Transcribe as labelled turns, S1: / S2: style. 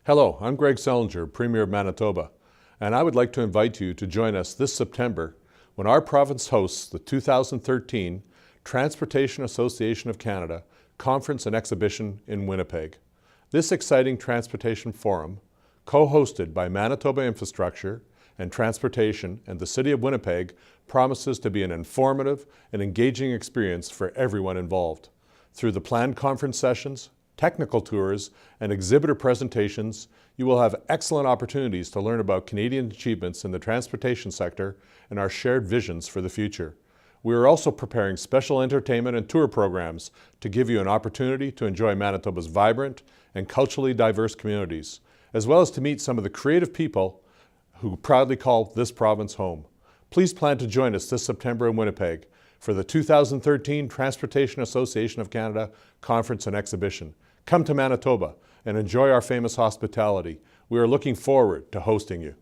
S1: Hello, I'm Greg Sellinger, Premier of Manitoba, and I would like to invite you to join us this September when our province hosts the 2013 Transportation Association of Canada Conference and Exhibition in Winnipeg. This exciting transportation forum, co-hosted by Manitoba Infrastructure and Transportation and the City of Winnipeg, promises to be an informative and engaging experience for everyone involved. Through the planned conference sessions, technical tours, and exhibitor presentations, you will have excellent opportunities to learn about Canadian achievements in the transportation sector and our shared visions for the future. We are also preparing special entertainment and tour programs to give you an opportunity to enjoy Manitoba's vibrant and culturally diverse communities, as well as to meet some of the creative people who proudly call this province home. Please plan to join us this September in Winnipeg for the 2013 Transportation Association of Canada Conference and Exhibition. Come to Manitoba and enjoy our famous hospitality. We are looking forward to hosting you.